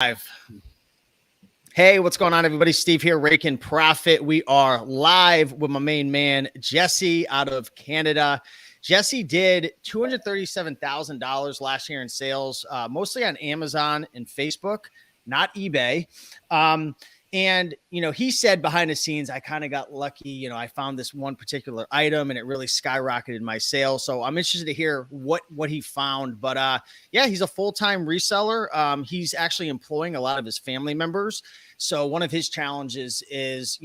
Live. Hey, what's going on, everybody? Steve here, Raking Profit. We are live with my main man, Jesse, out of Canada. Jesse did $237,000 last year in sales, mostly on Amazon and Facebook, not eBay. And, he said behind the scenes, I kind of got lucky. I found this one particular item and it really skyrocketed my sales. So I'm interested to hear what he found. But yeah, he's a full-time reseller. He's actually employing a lot of his family members. So one of his challenges is,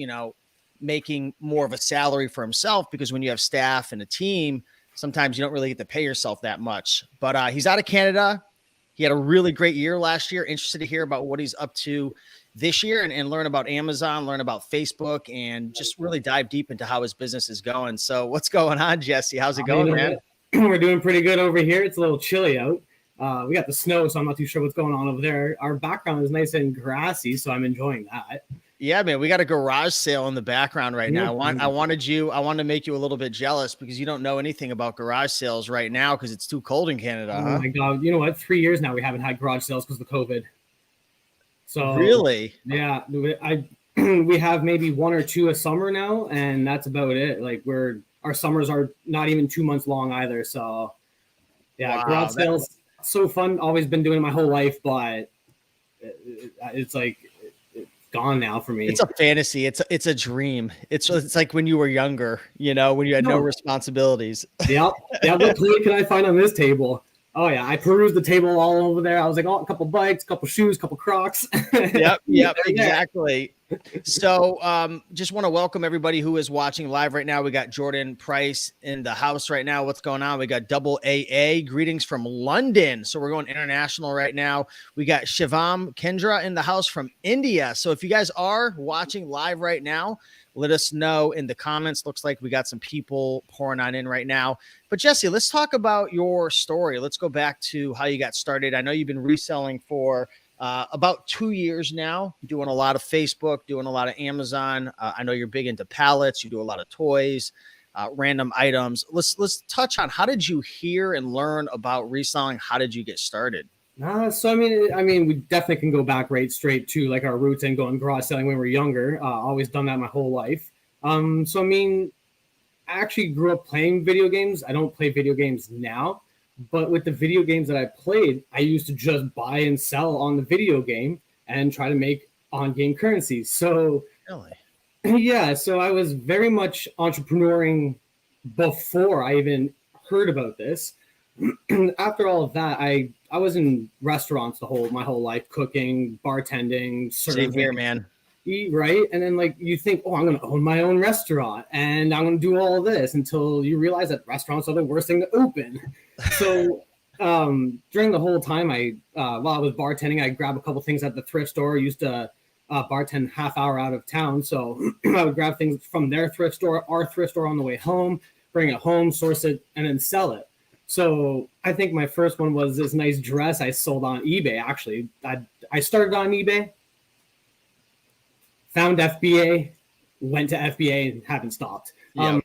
making more of a salary for himself, because when you have staff and a team, sometimes you don't really get to pay yourself that much. But he's out of Canada. He had a really great year last year. Interested to hear about what he's up to this year and learn about Amazon, learn about Facebook, and just really dive deep into how his business is going. So what's going on, Jesse? How's it going, man? We're doing pretty good over here. It's a little chilly out. We got the snow, so I'm not too sure what's going on over there. Our background is nice and grassy, so I'm enjoying that. Yeah, man, we got a garage sale in the background right now. I wanted to make you a little bit jealous because you don't know anything about garage sales right now because it's too cold in Canada. Oh my God. You know what? 3 years now we haven't had garage sales because of COVID. So really? Yeah, we have maybe one or two a summer now, and that's about it. Like our summers are not even 2 months long either. So yeah, wow, garage sales, so fun. Always been doing it my whole life, but it's like it's gone now for me. It's a fantasy. It's a dream. It's like when you were younger, when you had no responsibilities. Yeah. What plate can I find on this table? Oh yeah, I perused the table all over there. I was like, a couple bikes, a couple shoes, a couple Crocs. Yep, exactly. So just want to welcome everybody who is watching live right now. We got Jordan Price in the house right now. What's going on? We got Double AA. Greetings from London. So we're going international right now. We got Shivam Kendra in the house from India. So if you guys are watching live right now, let us know in the comments. Looks like we got some people pouring on in right now. But Jesse, let's talk about your story. Let's go back to how you got started. I know you've been reselling for about 2 years now, doing a lot of Facebook, doing a lot of Amazon. I know you're big into pallets. You do a lot of toys, random items. Let's touch on, how did you hear and learn about reselling? How did you get started? So I mean, we definitely can go back right straight to like our roots and going garage selling when we were younger. Always done that my whole life. So I mean, I actually grew up playing video games. I don't play video games now. But with the video games that I played, I used to just buy and sell on the video game and try to make on-game currency. So, yeah, so I was very much entrepreneuring before I even heard about this. After all of that, I was in restaurants my whole life, cooking, bartending, serving. Same here, man. Right? And then you think, I'm going to own my own restaurant and I'm going to do all of this, until you realize that restaurants are the worst thing to open. So during the whole time, while I was bartending, I grabbed a couple things at the thrift store. I used to bartend half hour out of town. So I would grab things from their thrift store, our thrift store on the way home, bring it home, source it, and then sell it. So I think my first one was this nice dress I sold on eBay. Actually, I started on eBay, found FBA, went to FBA, and haven't stopped. Yep.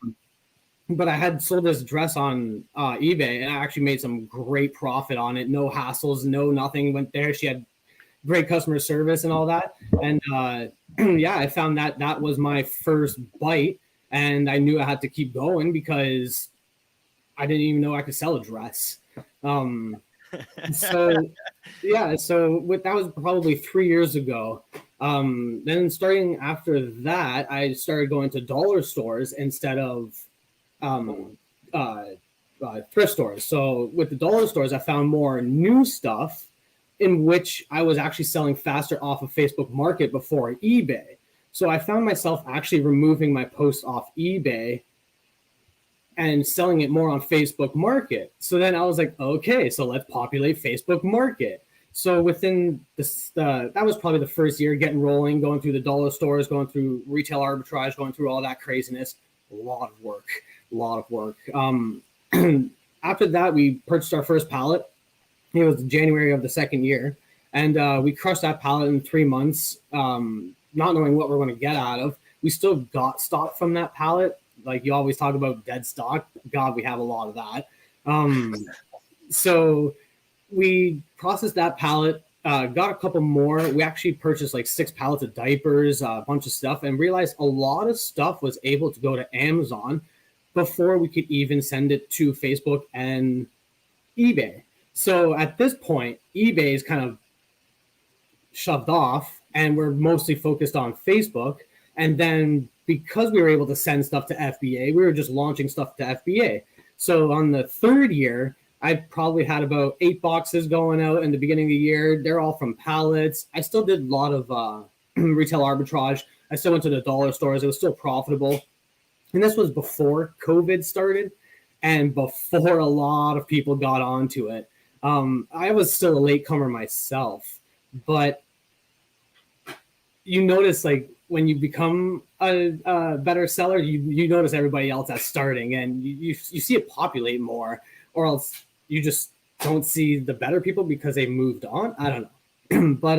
But I had sold this dress on eBay, and I actually made some great profit on it. No hassles, no nothing. Went there. She had great customer service and all that. And yeah, I found that was my first bite, and I knew I had to keep going because I didn't even know I could sell a dress. So yeah, that was probably 3 years ago. Then starting after that, I started going to dollar stores instead of thrift stores. So with the dollar stores, I found more new stuff in which I was actually selling faster off of Facebook Market before eBay. So I found myself actually removing my posts off eBay and selling it more on Facebook Market. So then I was like, okay, so let's populate Facebook Market. So within this, that was probably the first year getting rolling, going through the dollar stores, going through retail arbitrage, going through all that craziness. A lot of work. After that, we purchased our first pallet. It was January of the second year. And we crushed that pallet in 3 months, not knowing what we're going to get out of. We still got stock from that pallet. Like you always talk about dead stock. God, we have a lot of that. So we processed that pallet. got a couple more. We actually purchased like 6 pallets of diapers, a bunch of stuff, and realized a lot of stuff was able to go to Amazon before we could even send it to Facebook and eBay. So at this point, eBay is kind of shoved off, and we're mostly focused on Facebook. And then because we were able to send stuff to FBA, we were just launching stuff to FBA. So on the 3rd year, I probably had about 8 boxes going out in the beginning of the year. They're all from Pallets. I still did a lot of retail arbitrage. I still went to the dollar stores. It was still profitable. And this was before COVID started and before a lot of people got onto it. I was still a latecomer myself, but you notice, like, when you become a better seller, you notice everybody else that's starting, and you see it populate more, or else you just don't see the better people because they moved on. I don't know. But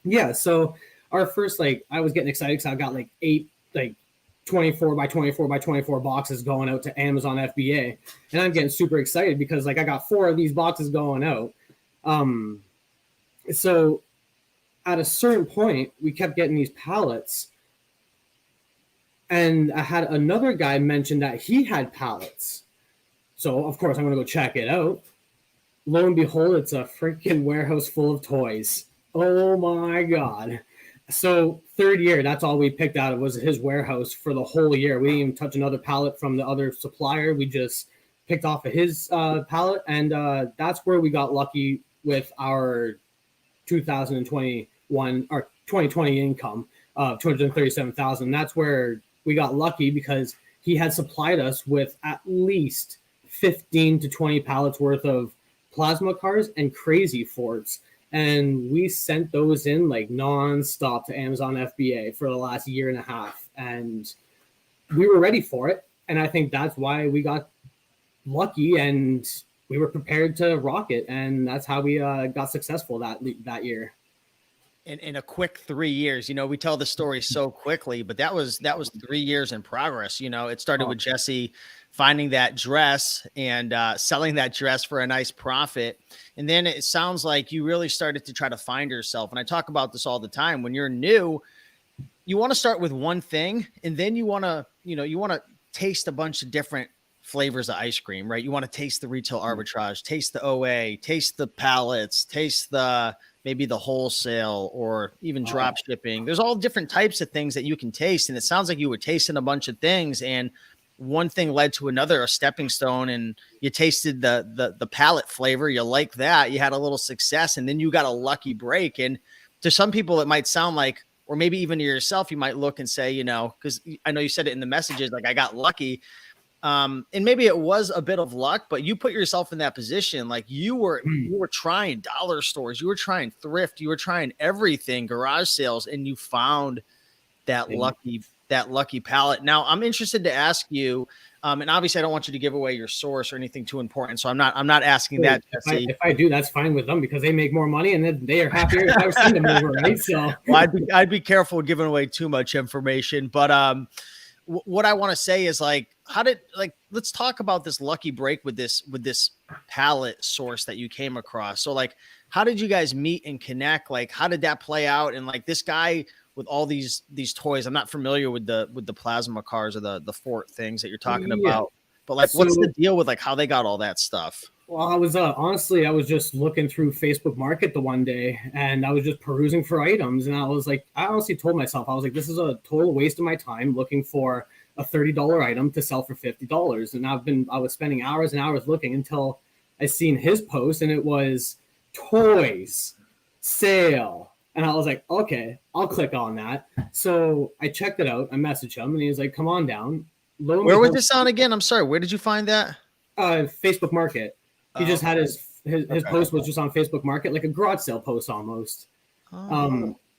yeah, so our first, like, I was getting excited because I got like 8 like 24 by 24 by 24 boxes going out to Amazon FBA, and I'm getting super excited because, like, I got 4 of these boxes going out. So at a certain point, we kept getting these pallets, and I had another guy mention that he had pallets. So of course I'm going to go check it out. Lo and behold, it's a freaking warehouse full of toys. Oh my God. So 3rd year, that's all we picked out. It was his warehouse for the whole year. We didn't even touch another pallet from the other supplier. We just picked off of his pallet, and that's where we got lucky with our 2021 or 2020 income of $237,000. That's where we got lucky because he had supplied us with at least 15 to 20 pallets worth of plasma cars and crazy forts. And we sent those in like nonstop to Amazon FBA for the last year and a half. And we were ready for it. And I think that's why we got lucky, and we were prepared to rock it. And that's how we got successful that year. In a quick 3 years, you know, we tell the story so quickly, but that was 3 years in progress. You know, it started with Jesse finding that dress and selling that dress for a nice profit. And then it sounds like you really started to try to find yourself. And I talk about this all the time. When you're new, you want to start with one thing, and then you want to taste a bunch of different flavors of ice cream, right? You want to taste the retail arbitrage, taste the OA, taste the pallets, taste maybe the wholesale, or even drop shipping. There's all different types of things that you can taste. And it sounds like you were tasting a bunch of things, and one thing led to another, a stepping stone, and you tasted the pallet flavor. You like that. You had a little success, and then you got a lucky break. And to some people, it might sound like, or maybe even to yourself, you might look and say, you know, because I know you said it in the messages, like, I got lucky. And maybe it was a bit of luck, but you put yourself in that position. Like, you were trying dollar stores, you were trying thrift, you were trying everything, garage sales, and you found that lucky pallet. Now I'm interested to ask you, and obviously I don't want you to give away your source or anything too important, so I'm not asking that. If I do, that's fine with them because they make more money and then they are happier if I send them over, right? So well, I'd be careful giving away too much information, but what I want to say is, like, let's talk about this lucky break with this pallet source that you came across. So, like, how did you guys meet and connect? Like, how did that play out? And, like, this guy with all these toys, I'm not familiar with the plasma cars or the fort things that you're talking about, but, like, what's the deal with, like, how they got all that stuff? Well, I was honestly, I was just looking through Facebook Market the one day, and I was just perusing for items, and I was like, I honestly told myself, I was like, this is a total waste of my time looking for a $30 item to sell for $50. And I was spending hours and hours looking until I seen his post, and it was toys sale. And I was like, okay, I'll click on that. So I checked it out. I messaged him, and he was like, come on down. Where was this on again? I'm sorry. Where did you find that? Facebook Market. He just had his post was just on Facebook Market, like a garage sale post almost.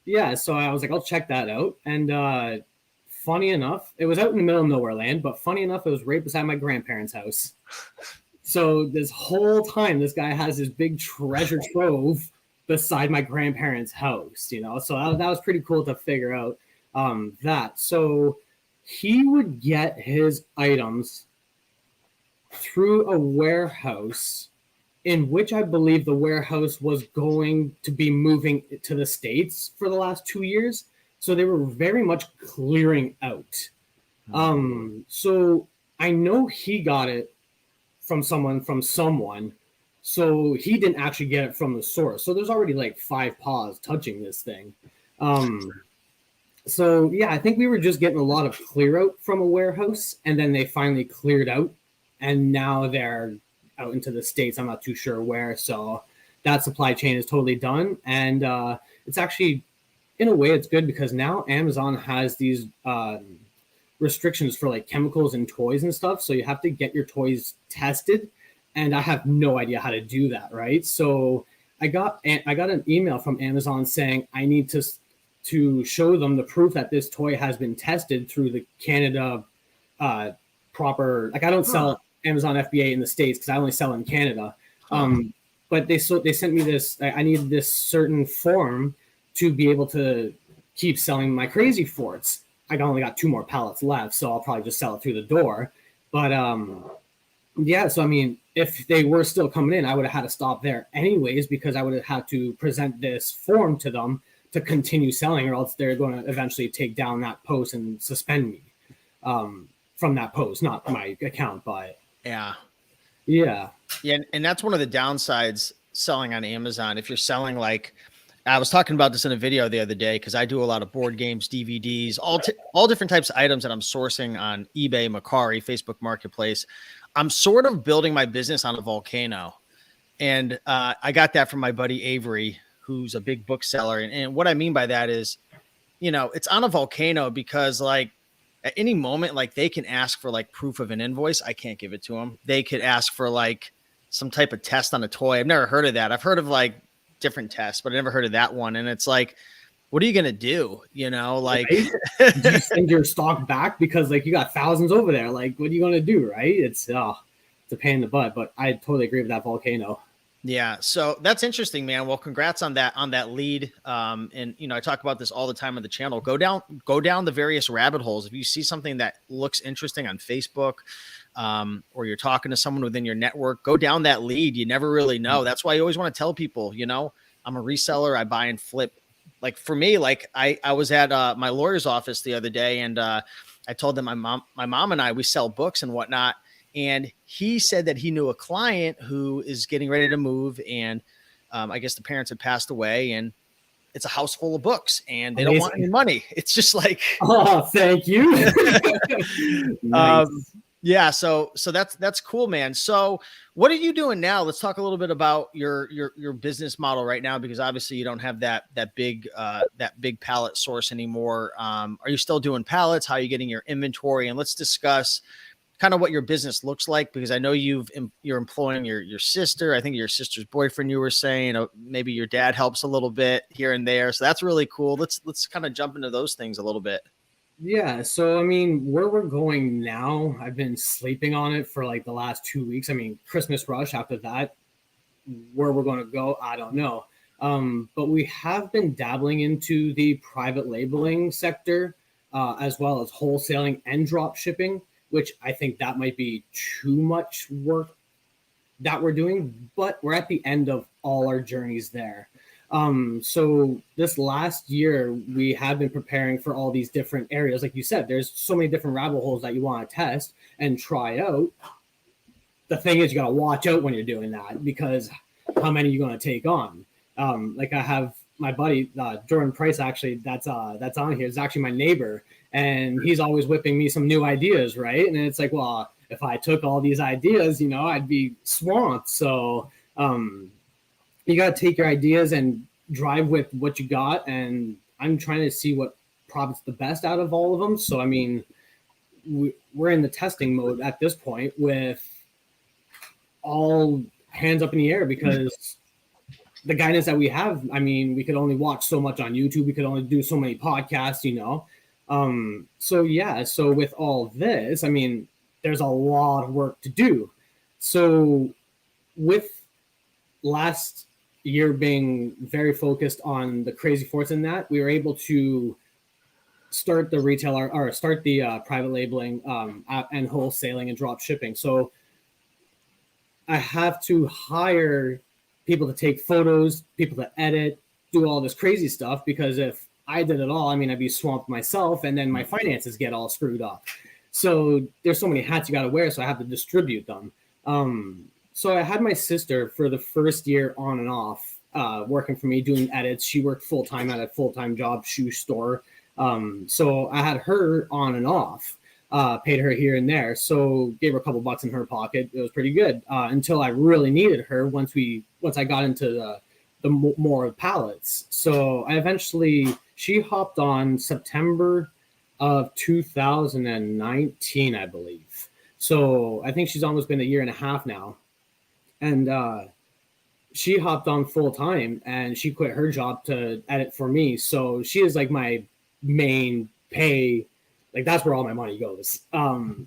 Yeah, so I was like, I'll check that out. And funny enough, it was out in the middle of nowhere land, but funny enough, it was right beside my grandparents' house. So this whole time, this guy has this big treasure trove beside my grandparents' house, you know? So that was pretty cool to figure out that. So he would get his items through a warehouse in which I believe the warehouse was going to be moving to the States for the last 2 years. So they were very much clearing out. So I know he got it from someone. So he didn't actually get it from the source. So there's already like 5 paws touching this thing. So yeah, I think we were just getting a lot of clear out from a warehouse, and then they finally cleared out, and now they're out into the States. I'm not too sure where. So that supply chain is totally done. And it's actually, in a way, it's good because now Amazon has these restrictions for like chemicals and toys and stuff. So you have to get your toys tested. And I have no idea how to do that, right? So I got an email from Amazon saying I need to show them the proof that this toy has been tested through the Canada proper. Like I don't sell Amazon FBA in the States because I only sell in Canada. But they sent me this. I needed this certain form to be able to keep selling my Crazy Forts. I only got 2 more pallets left, so I'll probably just sell it through the door. But yeah, so I mean, if they were still coming in, I would have had to stop there anyways because I would have had to present this form to them to continue selling, or else they're going to eventually take down that post and suspend me from that post, not my account, but yeah. And that's one of the downsides selling on Amazon. If you're selling, like I was talking about this in a video the other day, because I do a lot of board games, DVDs, all different types of items that I'm sourcing on eBay, Mercari, Facebook Marketplace. I'm sort of building my business on a volcano. And I got that from my buddy Avery, who's a big bookseller. And what I mean by that is, it's on a volcano because like at any moment, like they can ask for like proof of an invoice. I can't give it to them. They could ask for like some type of test on a toy. I've never heard of that. I've heard of like different tests, but I never heard of that one. And it's like, what are you going to do? Like right? You send your stock back because like you got thousands over there. Like, what are you going to do? Right. It's a pain in the butt, but I totally agree with that volcano. Yeah. So that's interesting, man. Well, congrats on that lead. And I talk about this all the time on the channel. Go down the various rabbit holes. If you see something that looks interesting on Facebook, or you're talking to someone within your network, go down that lead. You never really know. That's why I always want to tell people, I'm a reseller. I buy and flip. Like for me, like I was at my lawyer's office the other day, and I told them my mom and I, we sell books and whatnot. And he said that he knew a client who is getting ready to move, and I guess the parents had passed away, and it's a house full of books, and they don't want any money. It's just like, oh, thank you. Nice. Yeah, so that's cool, man. So what are you doing now? Let's talk a little bit about your business model right now, because obviously you don't have that big pallet source anymore. Are you still doing pallets? How are you getting your inventory? And let's discuss kind of what your business looks like, because I know you're employing your sister. I think your sister's boyfriend, you were saying, maybe your dad helps a little bit here and there. So that's really cool. Let's kind of jump into those things a little bit. Yeah. So, I mean, where we're going now, I've been sleeping on it for like the last 2 weeks. I mean, Christmas rush after that, where we're going to go, I don't know. But we have been dabbling into the private labeling sector, as well as wholesaling and drop shipping, which I think that might be too much work that we're doing, but we're at the end of all our journeys there. So this last year, we have been preparing for all these different areas. Like you said, there's so many different rabbit holes that you want to test and try out. The thing is, you got to watch out when you're doing that, because how many are you going to take on? Like I have my buddy, Jordan Price, actually, that's on here. It's actually my neighbor, and he's always whipping me some new ideas, right? And it's like, well, if I took all these ideas, I'd be swamped. So you got to take your ideas and drive with what you got. And I'm trying to see what profits the best out of all of them. So, I mean, we're in the testing mode at this point with all hands up in the air, because the guidance that we have, I mean, we could only watch so much on YouTube. We could only do so many podcasts, So, yeah. So with all this, I mean, there's a lot of work to do. So with last year being very focused on the Crazy Forts and that, we were able to start the retailer, or start the private labeling and wholesaling and drop shipping. So I have to hire people to take photos, people to edit, do all this crazy stuff, because if I did it all, I mean, I'd be swamped myself, and then my finances get all screwed up. So there's so many hats you got to wear, so I have to distribute them. So I had my sister for the first year on and off, working for me, doing edits. She worked full-time at a full-time job, shoe store. So I had her on and off, paid her here and there. So gave her a couple bucks in her pocket. It was pretty good, until I really needed her once I got into the more pallets. So I eventually, she hopped on September of 2019, I believe. So I think she's almost been a year and a half now. And she hopped on full time, and she quit her job to edit for me. So she is like my main pay. Like, that's where all my money goes.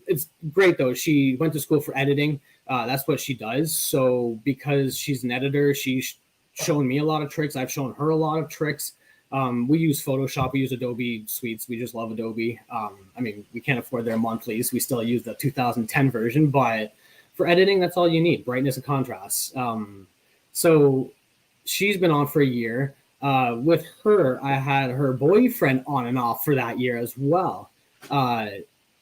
It's great though. She went to school for editing. That's what she does. So because she's an editor, she's shown me a lot of tricks. I've shown her a lot of tricks. We use Photoshop. We use Adobe Suites. We just love Adobe. I mean, we can't afford their monthlies. We still use the 2010 version, but for editing, that's all you need: brightness and contrast. So she's been on for a year. With her, I had her boyfriend on and off for that year as well.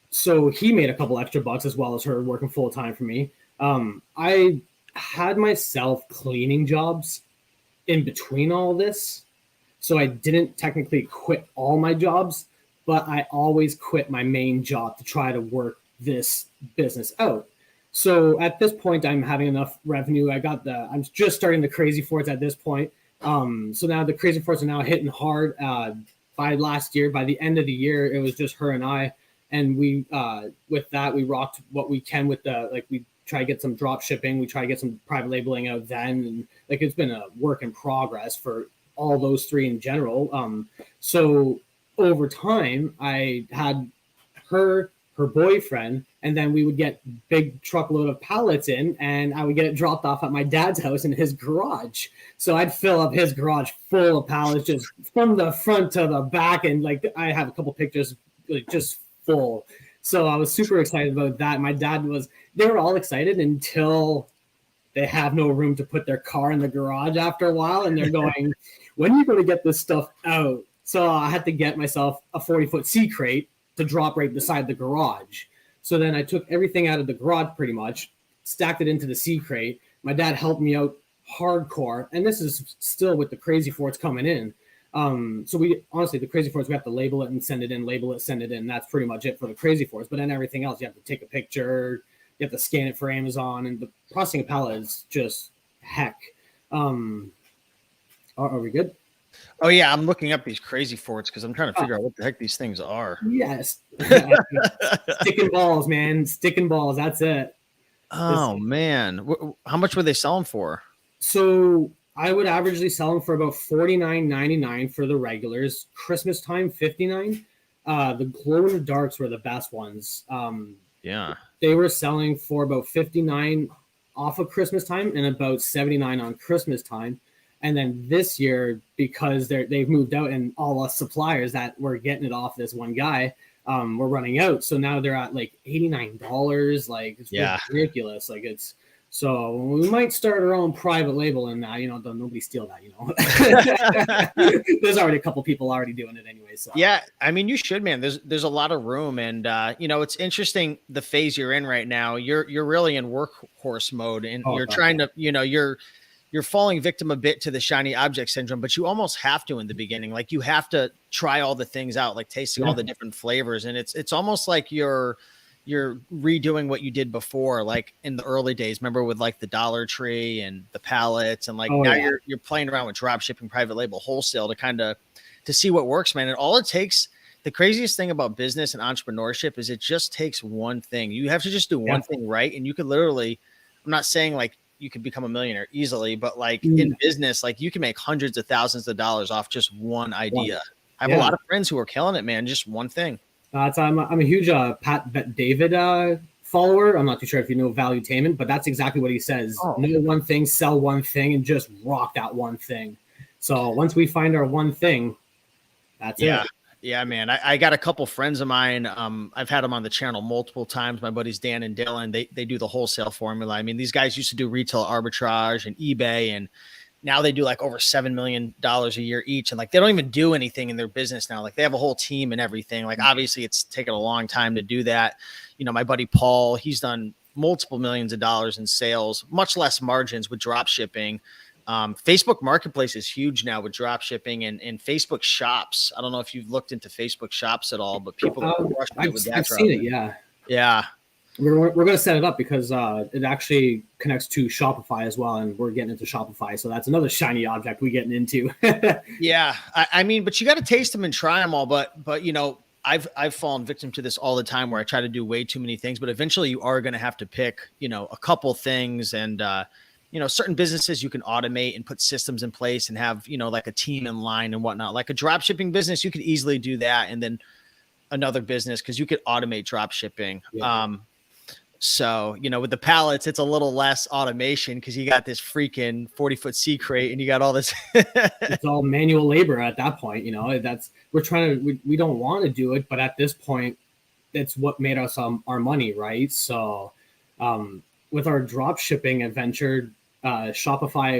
So he made a couple extra bucks as well as her working full time for me. I had myself cleaning jobs in between all this. So I didn't technically quit all my jobs, but I always quit my main job to try to work this business out. So at this point, I'm having enough revenue. I'm just starting the Crazy Forts at this point. So now the Crazy Forts are now hitting hard. By last year, by the end of the year, it was just her and I. And we, with that, we rocked what we can with we try to get some drop shipping. We try to get some private labeling out then. And it's been a work in progress for all those three in general. So over time, I had her boyfriend, and then we would get big truckload of pallets in, and I would get it dropped off at my dad's house in his garage. So I'd fill up his garage full of pallets, just from the front to the back. And I have a couple pictures, just full. So I was super excited about that. My dad they were all excited until they have no room to put their car in the garage after a while. And they're going, when are you going to get this stuff out? So I had to get myself a 40-foot sea crate to drop right beside the garage. So then I took everything out of the garage pretty much, stacked it into the sea crate. My dad helped me out hardcore. And this is still with the Crazy Forts coming in. So the Crazy Forts, we have to label it and send it in, label it, send it in. That's pretty much it for the Crazy Forts. But then everything else, you have to take a picture, you have to scan it for Amazon, and the processing a pallet is just heck. Are we good? Oh yeah, I'm looking up these Crazy Forts because I'm trying to figure out what the heck these things are. Yes. Sticking balls, man. Sticking balls. That's it. Oh man. How much were they selling for? So I would averagely sell them for about $49.99 for the regulars. Christmas time, $59. The glow in the darks were the best ones. Yeah. They were selling for about $59 off of Christmas time and about $79 on Christmas time. And then this year, because they've moved out and all us suppliers that were getting it off this one guy, were running out. So now they're at $89. It's ridiculous. So we might start our own private label, and don't nobody steal that. There's already a couple people already doing it anyway. So yeah, I mean, you should, man. There's a lot of room, and it's interesting the phase you're in right now. You're really in workhorse mode, and you're trying to, you're falling victim a bit to the shiny object syndrome, but you almost have to in the beginning. You have to try all the things out, tasting all the different flavors, and it's almost like you're redoing what you did before, in the early days. Remember with the Dollar Tree and the pallets, and you're playing around with drop shipping, private label, wholesale to see what works, man. And all it takes, the craziest thing about business and entrepreneurship is it just takes one thing. You have to just do one thing right, and you could literally, I'm not saying you could become a millionaire easily, but in business, you can make hundreds of thousands of dollars off just one idea. I have a lot of friends who are killing it, man. Just one thing. I'm a huge Pat David follower. I'm not too sure if you know Valuetainment, but that's exactly what he says. Know one thing, sell one thing, and just rock that one thing. So once we find our one thing, that's it. Yeah, man. I got a couple friends of mine. I've had them on the channel multiple times. My buddies Dan and Dylan. They do the wholesale formula. I mean, these guys used to do retail arbitrage and eBay, and now they do like over $7 million a year each. And like they don't even do anything in their business now. Like they have a whole team and everything. Like obviously it's taken a long time to do that. You know, my buddy Paul, he's done multiple millions of dollars in sales, much less margins with drop shipping. Facebook Marketplace is huge now with drop shipping and Facebook Shops. I don't know if you've looked into Facebook Shops at all, but people are crushing it with that. I've seen it. Yeah. Yeah. We're going to set it up because it actually connects to Shopify as well. And we're getting into Shopify. So that's another shiny object we're getting into. Yeah. I mean, but you got to taste them and try them all. But, you know, I've fallen victim to this all the time where I try to do way too many things, but eventually you are going to have to pick, you know, a couple things and, you know, certain businesses you can automate and put systems in place and have, you know, like a team in line and whatnot. Like a drop shipping business, you could easily do that. And then another business, because you could automate drop shipping. Yeah. So, you know, with the pallets, it's a little less automation because you got this freaking 40-foot sea crate and you got all this. It's all manual labor at that point. You know, we don't want to do it. But at this point, it's what made us our money. Right. So with our drop shipping adventure, Shopify,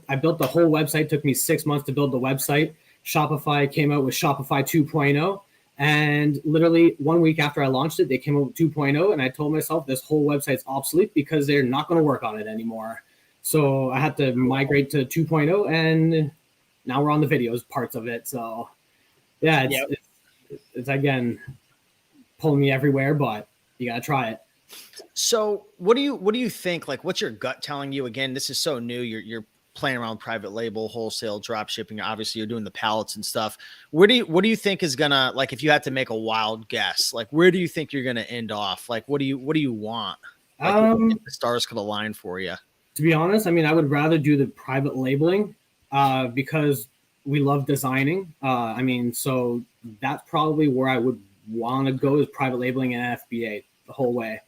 I built the whole website. Took me 6 months to build the website. Shopify came out with Shopify 2.0. And literally 1 week after I launched it, they came out with 2.0. And I told myself this whole website's obsolete because they're not going to work on it anymore. So I had to migrate to 2.0 and now we're on the videos parts of it. So yeah, it's again, pulling me everywhere, but you got to try it. So what do you think? Like, what's your gut telling you? Again, this is so new. You're playing around with private label, wholesale, drop shipping. Obviously, you're doing the pallets and stuff. What do you think is gonna, like, if you had to make a wild guess, like, where do you think you're gonna end off? Like, what do you want? Like, if the stars could align for you. To be honest, I mean, I would rather do the private labeling because we love designing. I mean, so that's probably where I would want to go, is private labeling and FBA the whole way.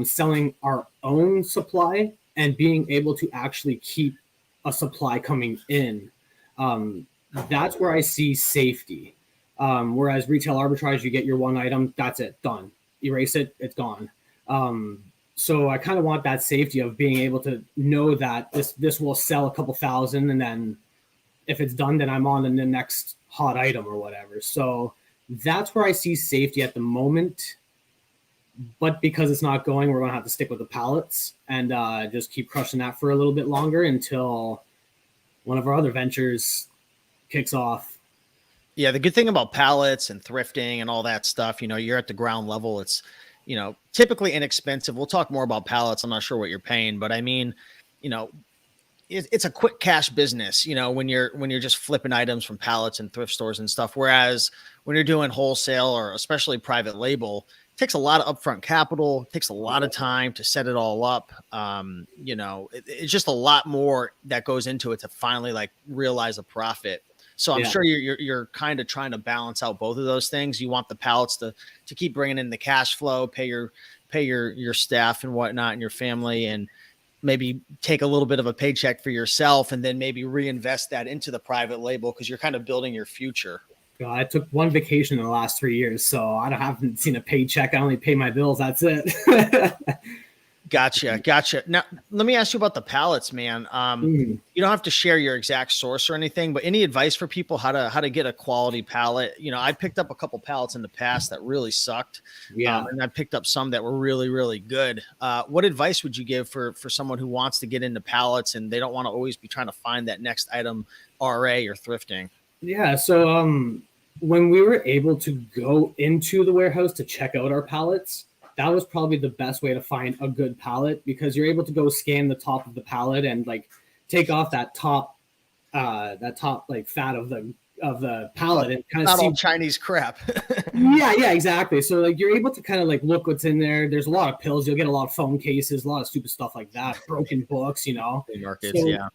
Selling our own supply and being able to actually keep a supply coming in. That's where I see safety. Whereas retail arbitrage, you get your one item, that's it, done. Erase it, it's gone. So I kind of want that safety of being able to know that this will sell a couple thousand, and then if it's done, then I'm on to the next hot item or whatever. So that's where I see safety at the moment. But because it's not going, we're going to have to stick with the pallets and just keep crushing that for a little bit longer until one of our other ventures kicks off. Yeah, the good thing about pallets and thrifting and all that stuff, you know, you're at the ground level. It's, you know, typically inexpensive. We'll talk more about pallets. I'm not sure what you're paying, but I mean, you know, it's a quick cash business, you know, when you're just flipping items from pallets and thrift stores and stuff. Whereas when you're doing wholesale or especially private label, takes a lot of upfront capital, takes a lot of time to set it all up. You know, it's just a lot more that goes into it to finally like realize a profit. So I'm sure you're kind of trying to balance out both of those things. You want the pallets to keep bringing in the cash flow, pay your staff and whatnot and your family, and maybe take a little bit of a paycheck for yourself and then maybe reinvest that into the private label because you're kind of building your future. I took one vacation in the last 3 years, so I haven't seen a paycheck. I only pay my bills. That's it. Gotcha. Now, let me ask you about the pallets, man. You don't have to share your exact source or anything, but any advice for people how to get a quality pallet? You know, I picked up a couple pallets in the past that really sucked. Yeah. And I picked up some that were really, really good. What advice would you give for someone who wants to get into pallets and they don't want to always be trying to find that next item RA or thrifting? Yeah. So when we were able to go into the warehouse to check out our pallets, that was probably the best way to find a good pallet, because you're able to go scan the top of the pallet and like take off that top like fat of the pallet and kind of see all Chinese crap. yeah, exactly. So like you're able to kind of like look what's in there. There's a lot of pills. You'll get a lot of phone cases, a lot of stupid stuff like that, broken books, you know. Markets, yeah.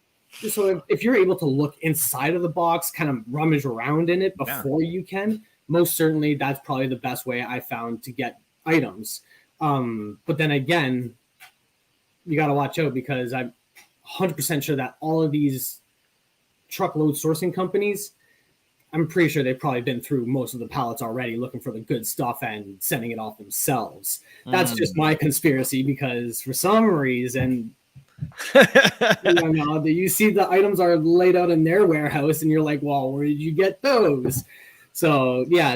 So if you're able to look inside of the box, kind of rummage around in it before you can, most certainly that's probably the best way I found to get items. But then again, you got to watch out, because I'm 100% sure that all of these truckload sourcing companies, I'm pretty sure they've probably been through most of the pallets already looking for the good stuff and sending it off themselves. That's just my conspiracy, because for some reason, you see the items are laid out in their warehouse and you're like, well, where did you get those? So yeah,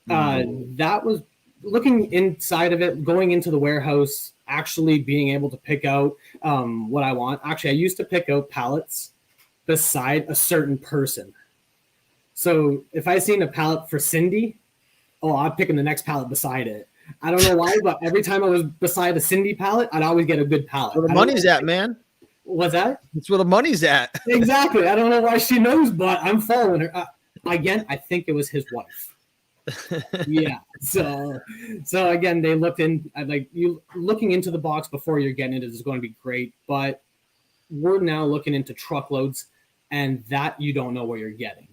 that was looking inside of it, going into the warehouse, actually being able to pick out what I want. Actually, I used to pick out pallets beside a certain person. So if I seen a pallet for Cindy, I'm picking the next pallet beside it. I don't know why, but every time I was beside a Cindy pallet, I'd always get a good pallet. Where the money's at, man. What's that? That's where the money's at. Exactly. I don't know why she knows, but I'm following her. Again, I think it was his wife. Yeah. So again, they looked in, like, you looking into the box before you're getting it is going to be great, but we're now looking into truckloads, and that you don't know what you're getting.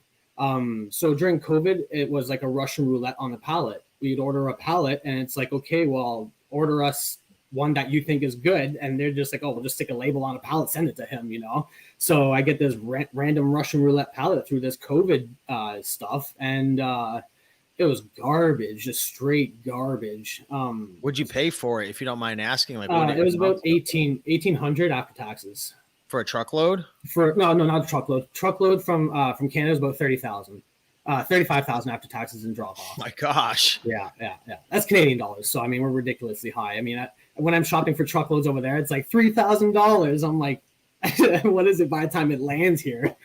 So during COVID, it was like a Russian roulette on the pallet. We'd order a pallet and it's like, okay, well, order us one that you think is good. And they're just like, oh, we'll just stick a label on a pallet, send it to him, So I get this random Russian roulette pallet through this COVID stuff. And it was garbage, just straight garbage. What'd you pay for it, if you don't mind asking? Like, it was about $1,800 after taxes. For a truckload? No, not a truckload. Truckload from Canada is about 30,000, 35,000 after taxes and drop off. Oh my gosh. Yeah. That's Canadian dollars. So I mean, we're ridiculously high. I mean, when I'm shopping for truckloads over there, it's like $3,000. I'm like, what is it by the time it lands here?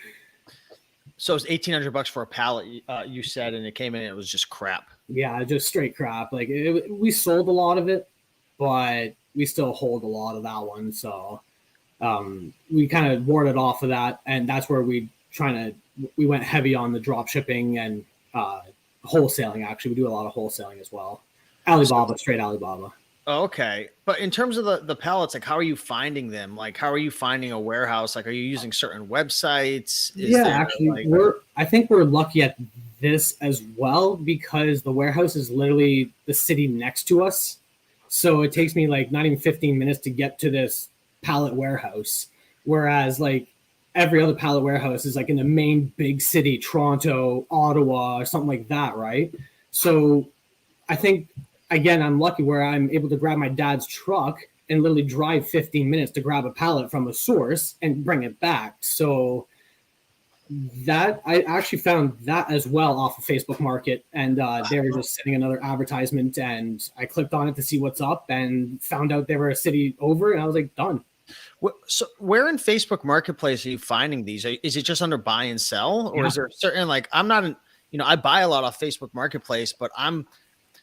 So it's $1,800 for a pallet, you said, and it came in. It was just crap. Yeah, just straight crap. Like we sold a lot of it, but we still hold a lot of that one. So. We kind of warded off of that, and that's where we went heavy on the drop shipping and wholesaling. Actually, we do a lot of wholesaling as well. Alibaba, straight Alibaba. Okay, but in terms of the pallets, like, how are you finding them? Like, how are you finding a warehouse? Like, are you using certain websites? I think we're lucky at this as well, because the warehouse is literally the city next to us. So it takes me like not even 15 minutes to get to this pallet warehouse, whereas like every other pallet warehouse is like in the main big city, Toronto, Ottawa, or something like that, right? So I think, again, I'm lucky where I'm able to grab my dad's truck and literally drive 15 minutes to grab a pallet from a source and bring it back. So that I actually found that as well off of Facebook Market, and they were just sending another advertisement, and I clicked on it to see what's up and found out they were a city over, and I was like, done. So where in Facebook Marketplace are you finding these? Is it just under buy and sell, or is there certain, like, I'm not, I buy a lot off Facebook Marketplace, but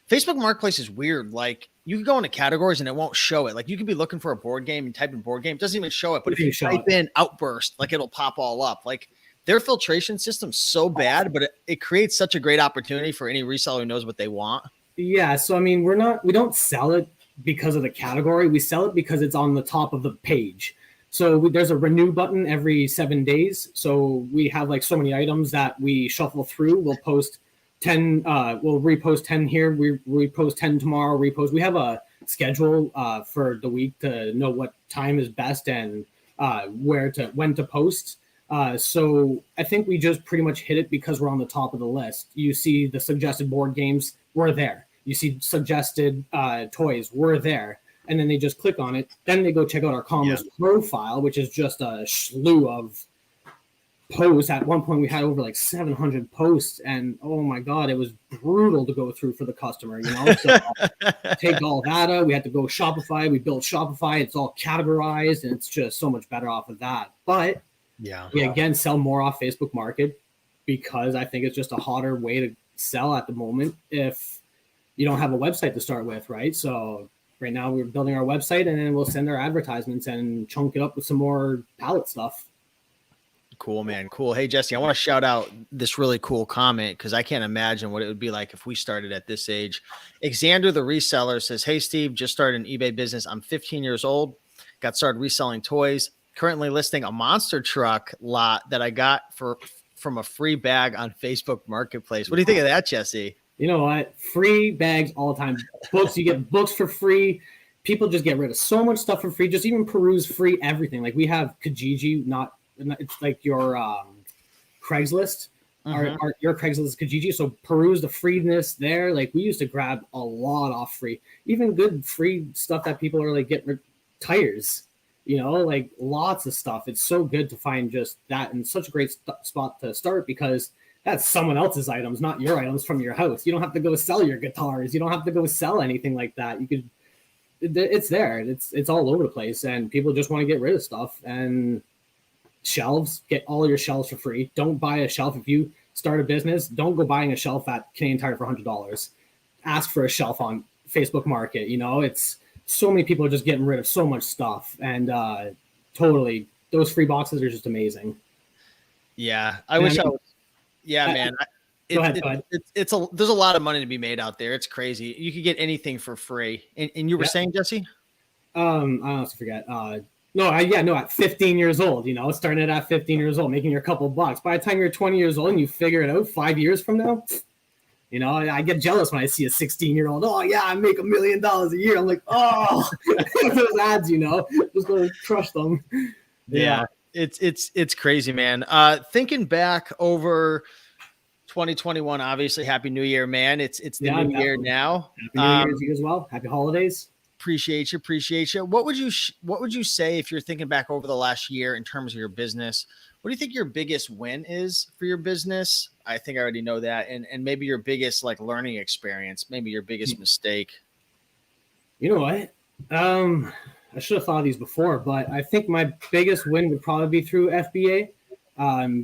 Facebook Marketplace is weird. Like, you can go into categories and it won't show it. Like, you could be looking for a board game and type in board game, it doesn't even show it. But if you type in Outburst, like, it'll pop all up. Like, their filtration system's so bad, but it creates such a great opportunity for any reseller who knows what they want. Yeah. So, I mean, we don't sell it because of the category. We sell it because it's on the top of the page. So there's a renew button every 7 days. So we have like so many items that we shuffle through. We'll post 10, we'll repost 10 here. We repost 10 tomorrow, repost. We have a schedule for the week to know what time is best and when to post. So I think we just pretty much hit it because we're on the top of the list. You see the suggested board games, we're there. You see suggested toys, we're there. And then they just click on it. Then they go check out our commerce profile, which is just a slew of posts. At one point, we had over like 700 posts. And oh my God, it was brutal to go through for the customer, So take all that out. We had to go Shopify. We built Shopify. It's all categorized, and it's just so much better off of that. But we again sell more off Facebook Market because I think it's just a hotter way to sell at the moment if you don't have a website to start with, right? So right now we're building our website, and then we'll send our advertisements and chunk it up with some more pallet stuff. Cool, man. Cool. Hey, Jesse, I want to shout out this really cool comment because I can't imagine what it would be like if we started at this age. Xander, the reseller, says, "Hey, Steve, just started an eBay business. I'm 15 years old. Got started reselling toys. Currently listing a monster truck lot that I got from a free bag on Facebook Marketplace." What do you think of that, Jesse? You know what? Free bags all the time. Books, you get books for free. People just get rid of so much stuff for free. Just even peruse free everything. Like we have Kijiji, it's like your Craigslist. your Craigslist, Kijiji. So peruse the freeness there. Like we used to grab a lot off free, even good free stuff that people are like getting tires, like lots of stuff. It's so good to find just that, and such a great spot to start, because that's someone else's items, not your items from your house. You don't have to go sell your guitars. You don't have to go sell anything like that. It's there. It's all over the place, and people just want to get rid of stuff. And shelves, get all your shelves for free. Don't buy a shelf. If you start a business, don't go buying a shelf at Canadian Tire for $100. Ask for a shelf on Facebook Market. It's so many people are just getting rid of so much stuff, and totally those free boxes are just amazing. Yeah, I wish I was. Yeah, man. Go ahead. There's a lot of money to be made out there. It's crazy. You could get anything for free. And you were saying, Jesse? I also forget. At 15 years old, starting it at 15 years old, making your couple bucks. By the time you're 20 years old and you figure it out 5 years from now, I get jealous when I see a 16-year-old. Oh yeah, I make $1 million a year. I'm like, oh, those ads, just going to crush them. Yeah. It's crazy, man. Thinking back over 2021, obviously, Happy New Year, man. It's the new year now. Happy New Year to you as well. Happy holidays. Appreciate you. What would you say if you're thinking back over the last year in terms of your business? What do you think your biggest win is for your business? I think I already know that. And maybe your biggest learning experience, maybe your biggest mistake. You know what? I should have thought of these before, but I think my biggest win would probably be through FBA.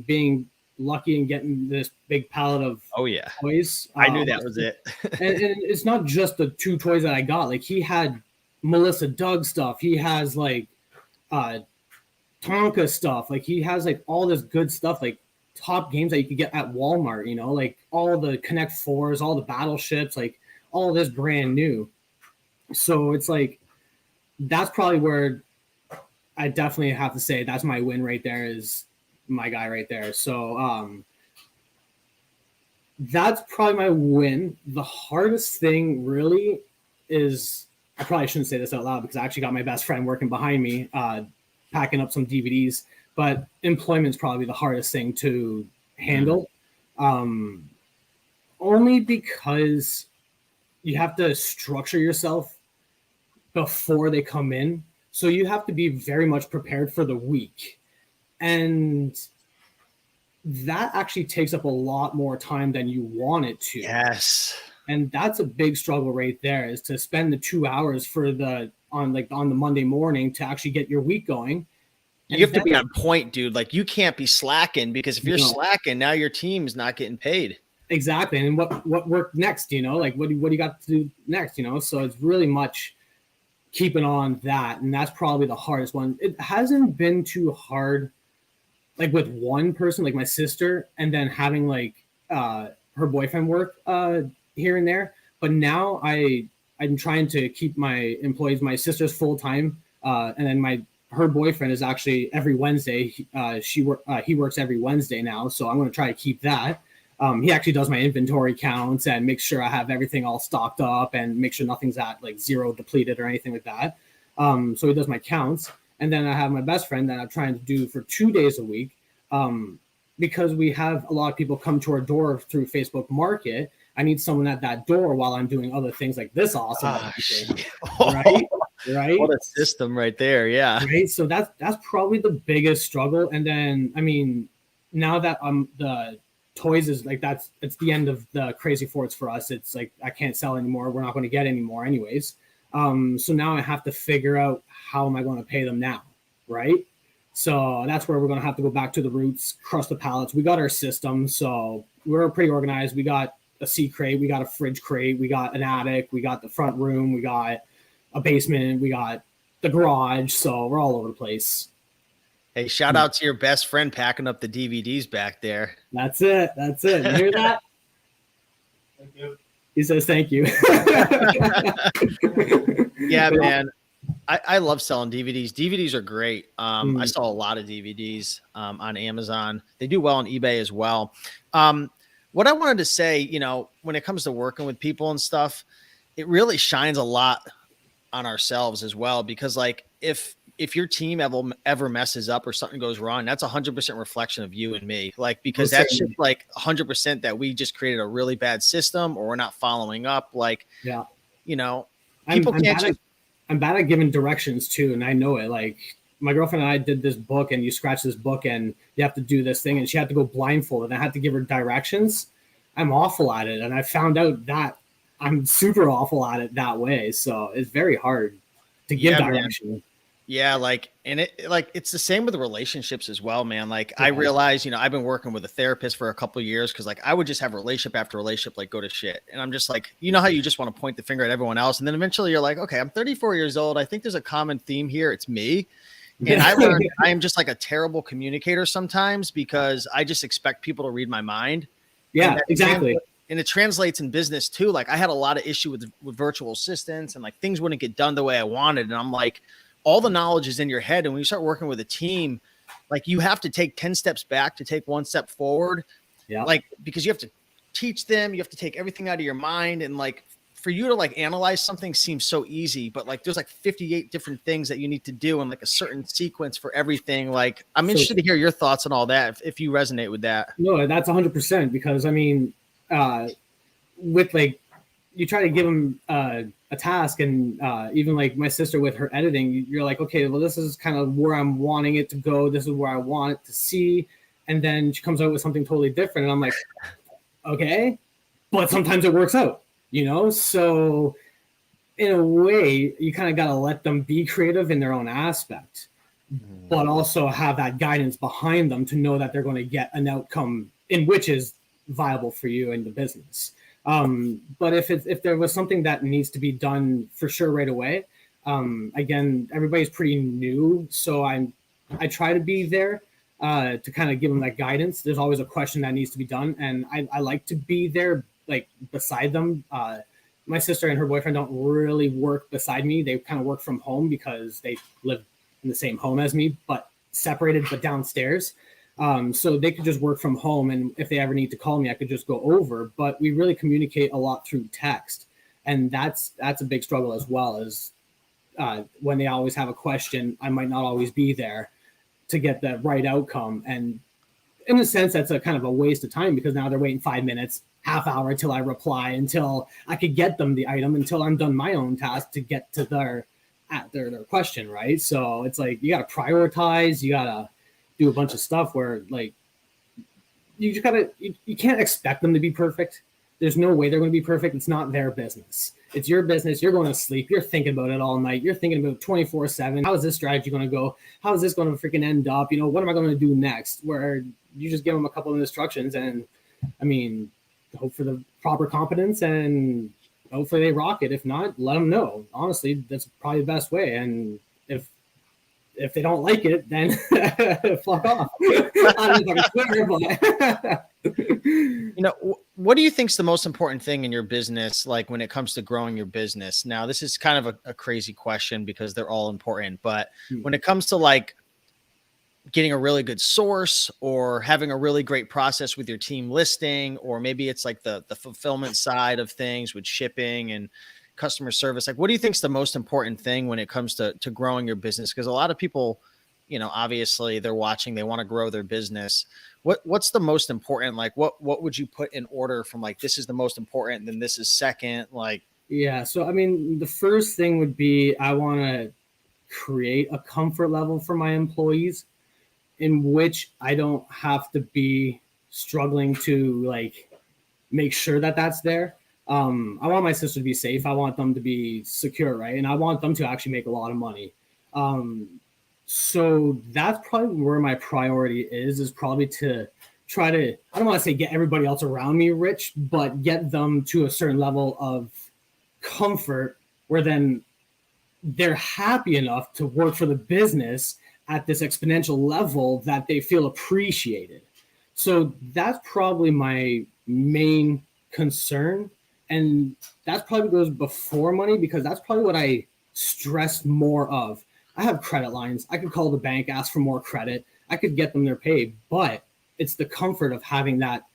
Being lucky and getting this big pallet of toys. I knew that was it. and it's not just the 2 toys that I got. Like he had Melissa Doug stuff. He has Tonka stuff. Like he has all this good stuff, like top games that you could get at Walmart, like all the Connect 4s, all the battleships, like all this brand new. So it's that's probably where I definitely have to say that's my win right there, is my guy right there. So that's probably my win. The hardest thing really is, I probably shouldn't say this out loud because I actually got my best friend working behind me, packing up some DVDs, but employment's probably the hardest thing to handle. Only because you have to structure yourself before they come in. So you have to be very much prepared for the week. And that actually takes up a lot more time than you want it to. Yes. And that's a big struggle right there, is to spend the 2 hours on the Monday morning to actually get your week going. You have to be on point, dude. You can't be slacking, because if you're slacking, now your team's not getting paid. Exactly. And what worked next, what do you got to do next, So it's really much keeping on that. And that's probably the hardest one. It hasn't been too hard, with one person, my sister, and then having her boyfriend work here and there. But now I'm trying to keep my employees. My sister's full time, and then her boyfriend is actually every Wednesday. He works every Wednesday now, so I'm going to try to keep that. He actually does my inventory counts and makes sure I have everything all stocked up and make sure nothing's at zero depleted or anything like that. So he does my counts. And then I have my best friend that I'm trying to do for 2 days a week, because we have a lot of people come to our door through Facebook Market. I need someone at that door while I'm doing other things like this awesome. Right? What a system right there. Yeah. Right. So that's probably the biggest struggle. And then, now that the toys is it's the end of the crazy forts for us. It's I can't sell anymore. We're not going to get any more anyways. So now I have to figure out, how am I going to pay them now? Right. So that's where we're going to have to go back to the roots, crush the pallets. We got our system. So we're pretty organized. We got a C crate. We got a fridge crate. We got an attic. We got the front room. We got a basement. We got the garage. So we're all over the place. Hey, shout out to your best friend packing up the DVDs back there. That's it. You hear that? Thank you. He says thank you. Yeah, man. I love selling DVDs. DVDs are great. I sell a lot of DVDs on Amazon. They do well on eBay as well. What I wanted to say, when it comes to working with people and stuff, it really shines a lot on ourselves as well, because if if your team ever messes up or something goes wrong, that's 100% reflection of you and me. Like, because that's just like 100% that we just created a really bad system or we're not following up. Like, you know, people I'm bad at giving directions too. And I know it. Like my girlfriend and I did this book, and you scratch this book and you have to do this thing, and she had to go blindfolded. I had to give her directions. I'm awful at it. And I found out that I'm super awful at it that way. So it's very hard to give direction. Man. Yeah. Like, and it's the same with relationships as well, man. Like I realize, I've been working with a therapist for a couple of years. Cause like I would just have relationship after relationship, like go to shit. And I'm just like, how you just want to point the finger at everyone else. And then eventually you're like, okay, I'm 34 years old. I think there's a common theme here. It's me. And I learned I am just like a terrible communicator sometimes because I just expect people to read my mind. Yeah, exactly. And it translates in business too. Like I had a lot of issue with virtual assistants and like things wouldn't get done the way I wanted. And I'm like, all the knowledge is in your head. And when you start working with a team, like you have to take 10 steps back to take one step forward. Yeah. Like, because you have to teach them, you have to take everything out of your mind. And like, for you to like analyze something seems so easy, but like, there's like 58 different things that you need to do and like a certain sequence for everything. Like, I'm interested to hear your thoughts on all that. If you resonate with that. No, that's 100%, because I mean, with like, you try to give them a task, and even like my sister with her editing, you're like, okay, well, this is kind of where I'm wanting it to go. This is where I want it to see. And then she comes out with something totally different. And I'm like, okay, but sometimes it works out, So in a way, you kind of got to let them be creative in their own aspect, but also have that guidance behind them to know that they're going to get an outcome in which is viable for you in the business. But if there was something that needs to be done for sure right away, again, everybody's pretty new, so I try to be there to kind of give them that guidance. There's always a question that needs to be done, and I like to be there, like beside them. My sister and her boyfriend don't really work beside me. They kind of work from home because they live in the same home as me, but separated, but downstairs. So they could just work from home, and if they ever need to call me, I could just go over. But we really communicate a lot through text, and that's a big struggle as well. As when they always have a question, I might not always be there to get the right outcome. And in a sense, that's a kind of a waste of time, because now they're waiting 5 minutes, half hour until I reply, until I could get them the item, until I'm done my own task to get to their question, right? So it's like you got to prioritize, you got to do a bunch of stuff where like you just gotta you can't expect them to be perfect. There's no way they're going to be perfect. It's not their business. It's your business. You're going to sleep. You're thinking about it all night. You're thinking about 24/7. How is this strategy going to go? How is this going to freaking end up? What am I going to do next? Where you just give them a couple of instructions, and I mean, hope for the proper competence, and hopefully they rock it. If not, let them know. Honestly, that's probably the best way. And if they don't like it, then fuck off. I don't know if I can swear, but what do you think is the most important thing in your business, like when it comes to growing your business? Now, this is kind of a crazy question because they're all important, but when it comes to like getting a really good source or having a really great process with your team listing, or maybe it's like the fulfillment side of things with shipping and customer service, like what do you think is the most important thing when it comes to growing your business? Because a lot of people, obviously they're watching, they want to grow their business. What's the most important? Like what would you put in order from like, this is the most important, and then this is second? Like, yeah. So, I mean, the first thing would be, I want to create a comfort level for my employees in which I don't have to be struggling to like make sure that that's there. I want my sister to be safe. I want them to be secure, right? And I want them to actually make a lot of money. So that's probably where my priority is probably to try to, I don't want to say get everybody else around me rich, but get them to a certain level of comfort where then they're happy enough to work for the business at this exponential level that they feel appreciated. So that's probably my main concern. And that probably goes before money, because that's probably what I stress more of. I have credit lines. I could call the bank, ask for more credit. I could get them their pay, but it's the comfort of having that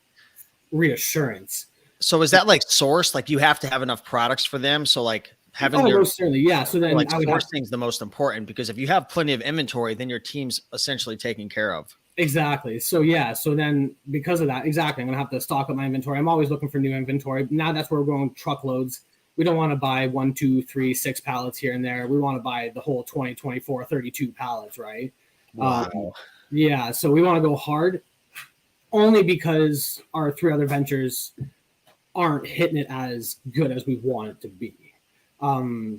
reassurance. So is that like source? Like you have to have enough products for them. So like having your most certainly, yeah. So then like I would have, sourcing is the most important, because if you have plenty of inventory, then your team's essentially taken care of. exactly. So yeah, so then because of that, exactly, I'm gonna have to stock up my inventory. I'm always looking for new inventory. Now that's where we're going truckloads. We don't want to buy 1, 2, 3, 6 pallets here and there. We want to buy the whole 20, 24, 32 pallets, right? Wow. Yeah, so we want to go hard only because our 3 other ventures aren't hitting it as good as we want it to be.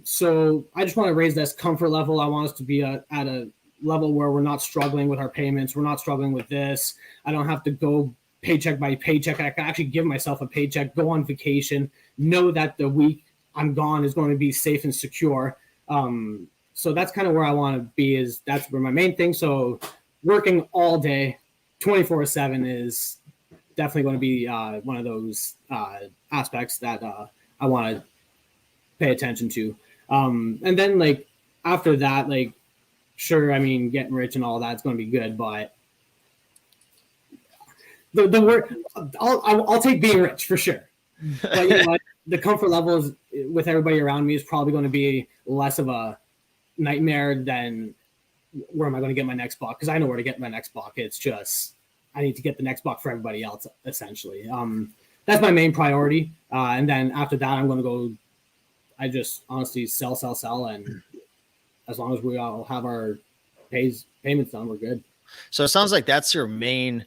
So I just want to raise this comfort level. I want us to be at a level where we're not struggling with our payments. We're not struggling with this. I don't have to go paycheck by paycheck. I can actually give myself a paycheck, go on vacation, know that the week I'm gone is going to be safe and secure. So that's kind of where I want to be. That's where my main thing. So working all day, 24/7 is definitely going to be one of those aspects that I want to pay attention to. And then like after that, like, sure, I mean, getting rich and all that's going to be good, but the word, I'll take being rich for sure. But you know what? The comfort level is, with everybody around me, is probably going to be less of a nightmare than where am I going to get my next buck? Because I know where to get my next buck. It's just I need to get the next buck for everybody else, essentially. That's my main priority. And then after that, I'm going to go. I just honestly sell, and as long as we all have our payments done, we're good. So it sounds like that's your main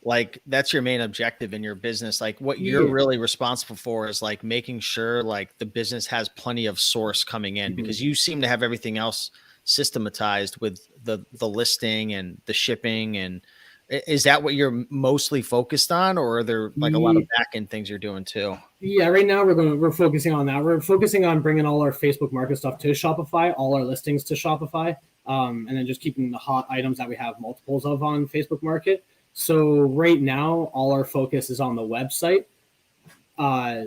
objective in your business. Like what you're really responsible for is like making sure like the business has plenty of source coming in, because you seem to have everything else systematized with the listing and the shipping. And is that what you're mostly focused on, or are there like a lot of back end things you're doing too? Yeah, right now we're focusing on that. We're focusing on bringing all our Facebook Market stuff to Shopify, all our listings to Shopify, and then just keeping the hot items that we have multiples of on Facebook Market. So right now, all our focus is on the website.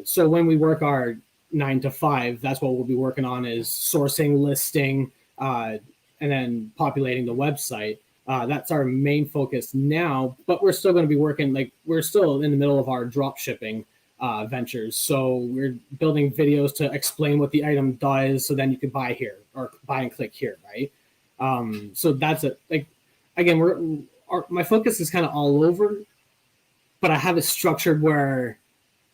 So when we work our 9 to 5, that's what we'll be working on, is sourcing, listing, and then populating the website. That's our main focus now, but we're still going to be working, like we're still in the middle of our drop shipping ventures. So we're building videos to explain what the item does, so then you can buy here or buy and click here, right? So that's it. Like, again, my focus is kind of all over, but I have it structured where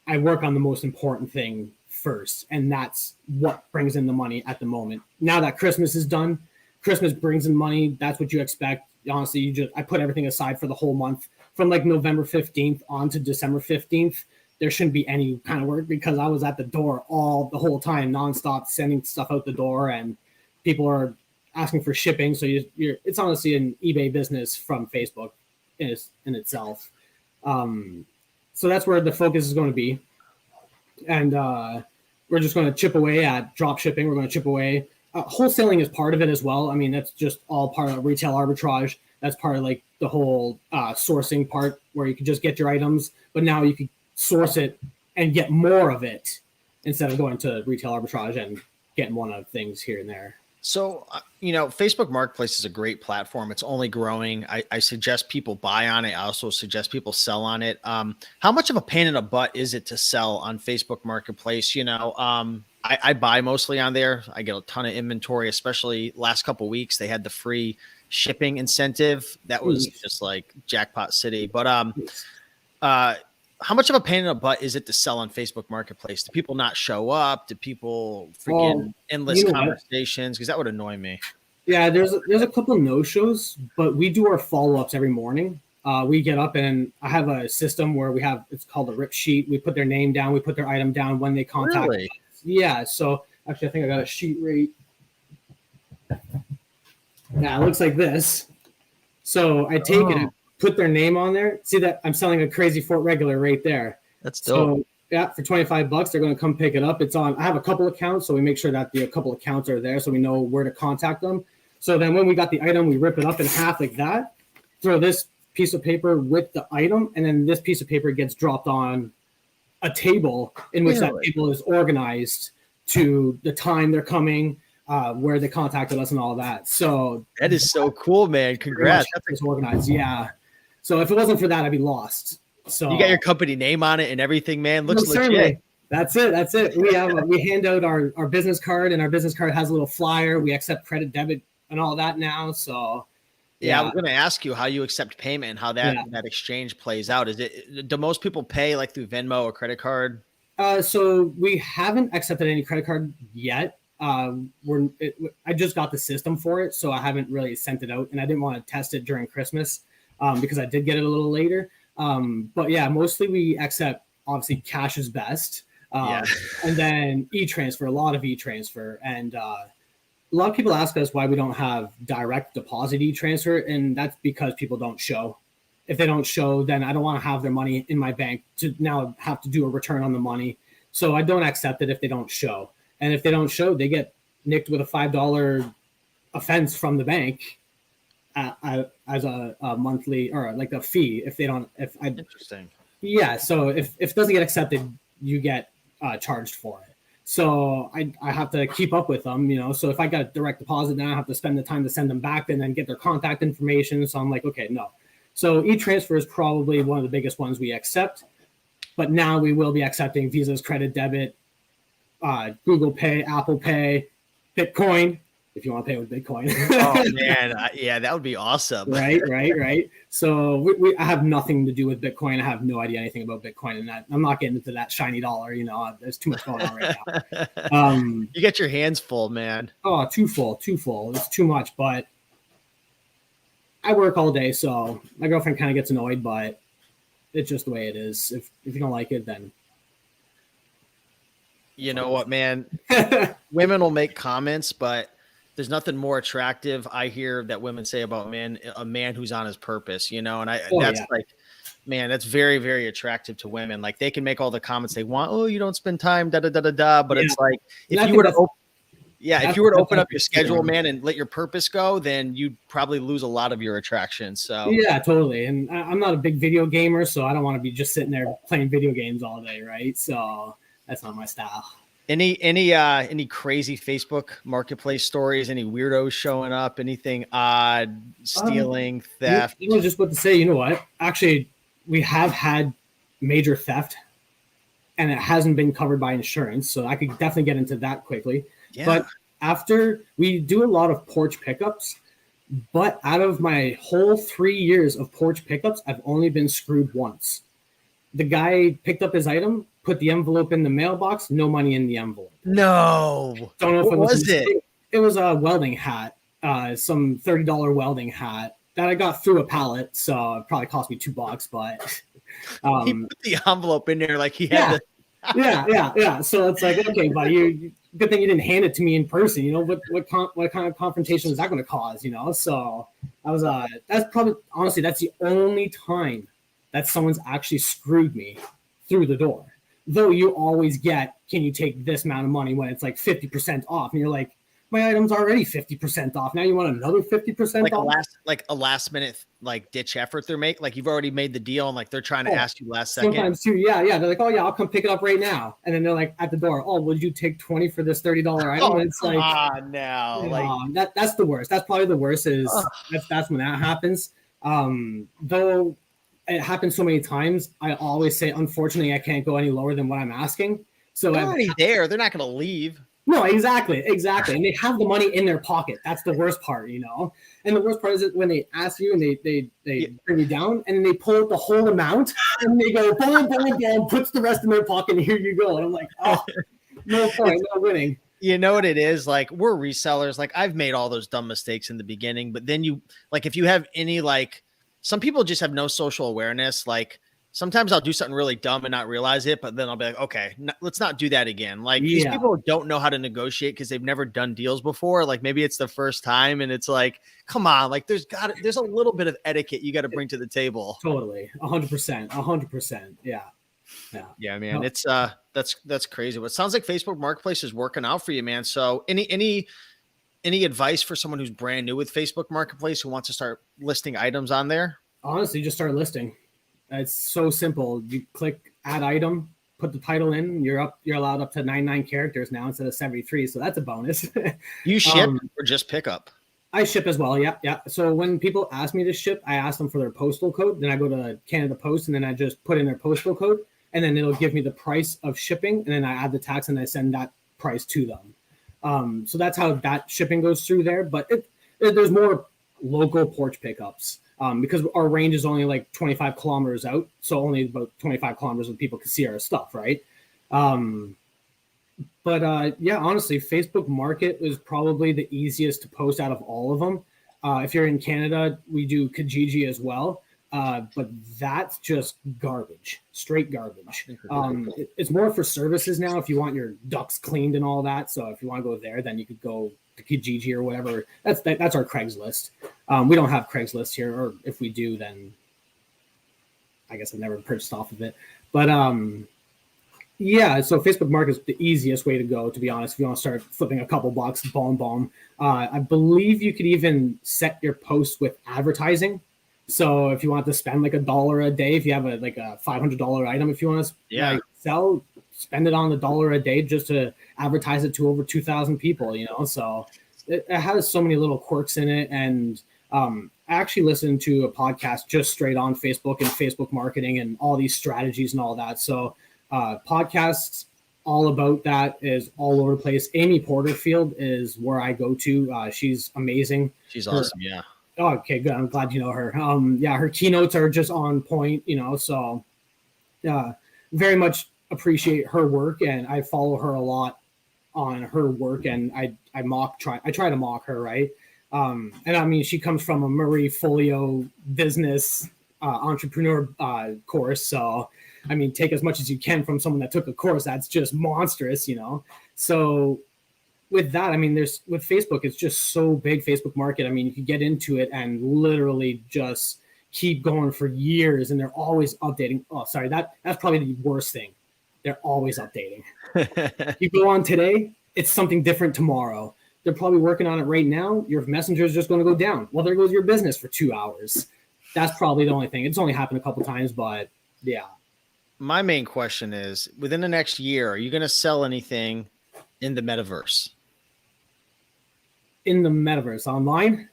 I work on the most important thing first, and that's what brings in the money at the moment. Now that Christmas is done, Christmas brings in money. That's what you expect. Honestly, I put everything aside for the whole month from like November 15th on to December 15th. There shouldn't be any kind of work, because I was at the door the whole time, nonstop, sending stuff out the door, and people are asking for shipping. So it's honestly an eBay business from Facebook in itself. So that's where the focus is going to be. And we're just going to chip away at drop shipping. We're going to chip away. Wholesaling is part of it as well. I mean, that's just all part of retail arbitrage. That's part of like the whole sourcing part, where you can just get your items, but now you can source it and get more of it instead of going to retail arbitrage and getting one of things here and there. So, Facebook Marketplace is a great platform. It's only growing. I suggest people buy on it. I also suggest people sell on it. How much of a pain in the butt is it to sell on Facebook Marketplace? I buy mostly on there. I get a ton of inventory, especially last couple of weeks. They had the free shipping incentive. That was just like jackpot city. But how much of a pain in the butt is it to sell on Facebook Marketplace? Do people not show up? Do people freaking endless conversations? Because that would annoy me. Yeah, there's a couple no-shows, but we do our follow-ups every morning. We get up, and I have a system where it's called a rip sheet. We put their name down, we put their item down when they contact us. Yeah, so actually I think I got a sheet right. Yeah, it looks like this. So I take it, put their name on there. See that I'm selling a crazy Fort regular right there. That's dope. So yeah, for $25, they're going to come pick it up. It's on. I have a couple accounts, so we make sure that the couple accounts are there, so we know where to contact them. So then when we got the item, we rip it up in half like that. Throw this piece of paper with the item, and then this piece of paper gets dropped on a table in which that table is organized to the time they're coming, where they contacted us, and all that. So that is so cool, man. Congrats. That's organized. Yeah. So if it wasn't for that, I'd be lost. So you got your company name on it and everything, man. Looks legit. That's it. That's it. We hand out our business card, and our business card has a little flyer. We accept credit, debit, and all that now. So yeah, I was going to ask you how you accept payment and how that exchange plays out. Do most people pay like through Venmo or credit card? So we haven't accepted any credit card yet. I just got the system for it, so I haven't really sent it out, and I didn't want to test it during Christmas because I did get it a little later. But yeah, mostly we accept, obviously cash is best. And then e-transfer, a lot of e-transfer. And a lot of people ask us why we don't have direct deposit e-transfer, and that's because people don't show. If they don't show, then I don't want to have their money in my bank to now have to do a return on the money. So I don't accept it if they don't show. And if they don't show, they get nicked with a $5 offense from the bank as a monthly or like a fee if they don't. Interesting. Yeah. So if it doesn't get accepted, you get charged for it. So I have to keep up with them, So if I got a direct deposit, then I have to spend the time to send them back and then get their contact information. So I'm like, okay, no. So e-transfer is probably one of the biggest ones we accept. But now we will be accepting Visa's credit, debit, Google Pay, Apple Pay, Bitcoin, if you want to pay with Bitcoin. Oh man, yeah, that would be awesome. Right. So I have nothing to do with Bitcoin. I have no idea anything about Bitcoin, and that I'm not getting into that shiny dollar. There's too much going on right now. You get your hands full, man. Oh, too full. It's too much, but I work all day, so my girlfriend kind of gets annoyed, but it's just the way it is. If you don't like it, then. You know what, man? Women will make comments, but there's nothing more attractive I hear that women say about a man who's on his purpose, and that's very, very attractive to women. Like they can make all the comments they want. Oh, you don't spend time, but it's like, if you were to open up your schedule, man, and let your purpose go, then you'd probably lose a lot of your attraction. So yeah, totally. And I'm not a big video gamer, so I don't want to be just sitting there playing video games all day. Right. So that's not my style. Any crazy Facebook marketplace stories? Any weirdos showing up? Anything odd? Stealing, theft? I was just about to say, you know what? Actually, we have had major theft, and it hasn't been covered by insurance. So I could definitely get into that quickly. Yeah. But after we do a lot of porch pickups, but out of my whole 3 years of porch pickups, I've only been screwed once. The guy picked up his item, put the envelope in the mailbox, no money in the envelope. No. Don't know if what was it? It was a welding hat, some $30 welding hat that I got through a pallet. So it probably cost me $2, but he put the envelope in there like he had yeah. So it's like, okay, buddy, good thing you didn't hand it to me in person. What kind of confrontation is that going to cause? So I was that's probably honestly that's the only time that someone's actually screwed me through the door. Though you always get, can you take this amount of money when it's like 50% off? And you're like, my item's already 50% off. Now you want another 50% off? A last minute ditch effort they're making. Like you've already made the deal and they're trying to ask you last second. Sometimes too, yeah. They're like, oh yeah, I'll come pick it up right now. And then they're like at the door, oh, would you take 20 for this $30 item? Oh, and it's like, no. That's the worst. That's probably the worst that's when that happens. Though it happens so many times, I always say, unfortunately, I can't go any lower than what I'm asking. So they're already there. They're not going to leave. No, exactly. And they have the money in their pocket. That's the worst part, And the worst part is that when they ask you and they bring you down and then they pull out the whole amount and they go, boom, boom, boom, puts the rest in their pocket and here you go. And I'm like, oh, no point, no winning. You know what it is? Like we're resellers. Like I've made all those dumb mistakes in the beginning, but then if you have any some people just have no social awareness. Like sometimes I'll do something really dumb and not realize it, but then I'll be like, okay, let's not do that again. These people don't know how to negotiate because they've never done deals before. Like maybe it's the first time and it's like, come on, there's a little bit of etiquette you got to bring to the table. Totally. 100%. Yeah. Yeah, man. No. It's that's crazy. But it sounds like Facebook Marketplace is working out for you, man. So any advice for someone who's brand new with Facebook Marketplace who wants to start listing items on there? Honestly, just start listing. It's so simple. You click add item, put the title in. You're allowed up to 99 characters now instead of 73. So that's a bonus. You ship or just pick up? I ship as well. Yeah. So when people ask me to ship, I ask them for their postal code. Then I go to Canada Post and then I just put in their postal code. and then it'll give me the price of shipping, and then I add the tax and I send that price to them. So that's how that shipping goes through there. But there's more local porch pickups because our range is only like 25 kilometers out, so only about 25 kilometers of people can see our stuff, right? But yeah, honestly, Facebook Market is probably the easiest to post out of all of them. If you're in Canada, we do Kijiji as well. But that's just garbage, straight garbage. It's more for services now. If you want your ducts cleaned and all that, so if you want to go there, then you could go to Kijiji or whatever. That's our Craigslist. We don't have Craigslist here, or if we do, then I guess I've never purchased off of it. But yeah, so Facebook Market is the easiest way to go, to be honest. If you want to start flipping a couple bucks, boom. I believe you could even set your posts with advertising. So if you want to spend like $1 a day, if you have a $500 item, if you want to sell, spend it on $1 a day just to advertise it to over 2,000 people, So it has so many little quirks in it. And I actually listened to a podcast just straight on Facebook and Facebook marketing and all these strategies and all that. So podcasts all about that is all over the place. Amy Porterfield is where I go to. She's amazing. She's awesome. Yeah. Oh, okay, good. I'm glad you know her. Yeah, her keynotes are just on point, so very much appreciate her work, and I follow her a lot on her work, and I try to mock her, right? And I mean, she comes from a Marie Folio business entrepreneur course, so I mean, take as much as you can from someone that took a course. That's just monstrous, So with that, I mean, with Facebook, it's just so big, Facebook Market. I mean, you could get into it and literally just keep going for years, and they're always updating. Oh, sorry, that's probably the worst thing. They're always updating. You go on today, it's something different tomorrow. They're probably working on it right now. Your messenger is just going to go down. Well, there goes your business for 2 hours. That's probably the only thing. It's only happened a couple times, but yeah. My main question is, within the next year, are you going to sell anything in the metaverse? In the metaverse, online?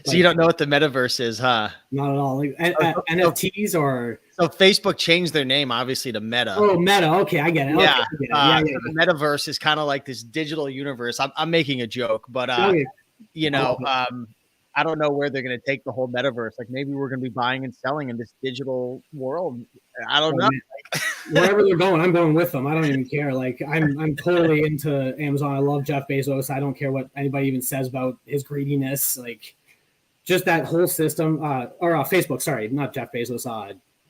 So you don't know what the metaverse is, huh? Not at all. Like NFTs or... So Facebook changed their name, obviously, to Meta. Oh, Meta. Okay, I get it. Yeah. Okay, I get it. So the metaverse is kind of like this digital universe. I'm making a joke, but, I don't know where they're going to take the whole metaverse. Like maybe we're going to be buying and selling in this digital world. I don't know. Wherever they're going, I'm going with them. I don't even care. Like I'm totally into Amazon. I love Jeff Bezos. I don't care what anybody even says about his greediness. Like just that whole system, or Facebook. Sorry, not Jeff Bezos.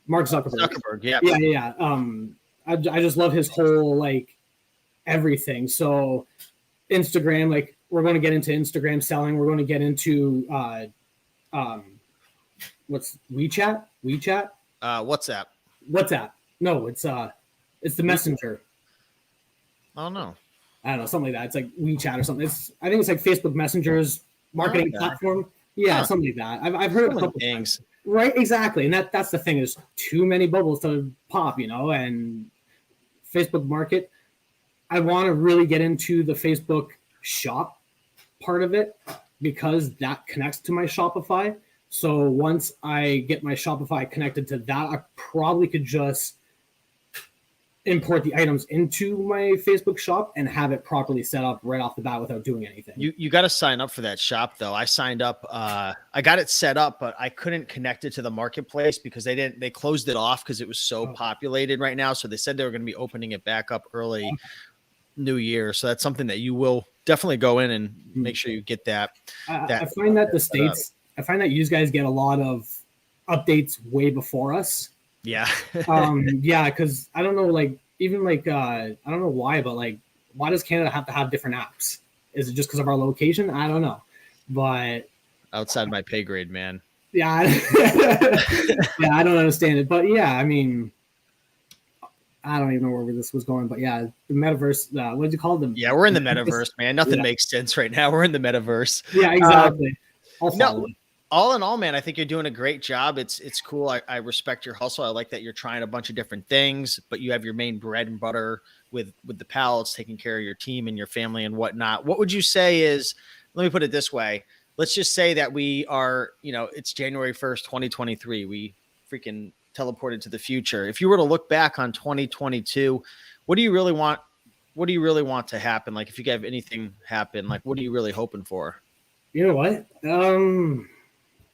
Mark Zuckerberg. Yeah. I just love his whole like everything. So Instagram, like we're going to get into Instagram selling. We're going to get into what's WeChat? WhatsApp. No, it's the Messenger. I don't know. Something like that. It's like WeChat or something. I think it's like Facebook Messenger's marketing platform. Yeah, something like that. I've heard of a couple things. Right, exactly. And that's the thing. There's too many bubbles to pop, and Facebook Market. I want to really get into the Facebook shop part of it because that connects to my Shopify. So once I get my Shopify connected to that, I probably could just import the items into my Facebook shop and have it properly set up right off the bat without doing anything. You got to sign up for that shop though. I signed up. I got it set up, but I couldn't connect it to the marketplace because they closed it off because it was so populated right now. So they said they were going to be opening it back up early New Year. So that's something that you will definitely go in and make sure you get that. I find that the States, I find that you guys get a lot of updates way before us. Yeah. Yeah. Cause I don't know, like, even like, I don't know why, but like, why does Canada have to have different apps? Is it just because of our location? I don't know, but outside my pay grade, man. Yeah. Yeah. I don't understand it, but yeah, I mean, I don't even know where this was going, but yeah, the metaverse, what did you call them? Yeah, we're in the metaverse, man. Nothing makes sense right now. We're in the metaverse. Yeah, exactly. All in all, man, I think you're doing a great job. It's cool. I respect your hustle. I like that you're trying a bunch of different things, but you have your main bread and butter with the Pallets, taking care of your team and your family and whatnot. What would you say is, let me put it this way. Let's just say that we are, it's January 1st, 2023. We freaking teleported to the future. If you were to look back on 2022, what do you really want? What do you really want to happen? Like if you have anything happen, like what are you really hoping for? You know what?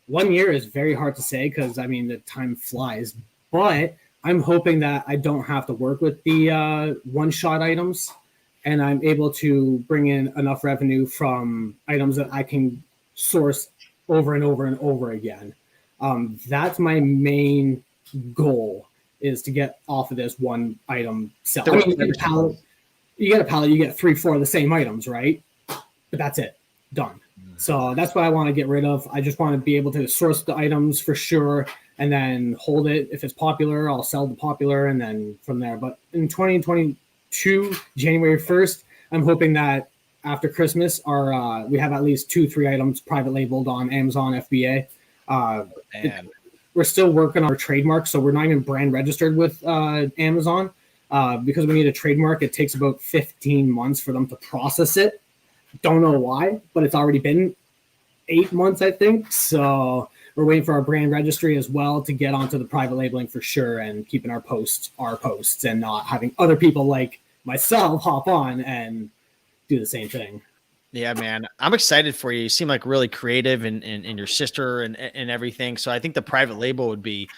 1 year is very hard to say because I mean the time flies, but I'm hoping that I don't have to work with the one-shot items, and I'm able to bring in enough revenue from items that I can source over and over and over again. That's my main goal, is to get off of this one item sell. I mean, you get a pallet, you get 3-4 of the same items, right? But that's it, done. So that's what I want to get rid of. I just want to be able to source the items for sure and then hold it. If it's popular, I'll sell the popular and then from there. But in 2022, January 1st, I'm hoping that after Christmas, we have at least 2-3 items private labeled on Amazon FBA. We're still working on our trademark, so we're not even brand registered with Amazon because we need a trademark. It takes about 15 months for them to process it. Don't know why, but it's already been 8 months, I think. So we're waiting for our brand registry as well to get onto the private labeling for sure, and keeping our posts and not having other people like myself hop on and do the same thing. Yeah, man, I'm excited for you. You seem like really creative and your sister and everything. So I think the private label would be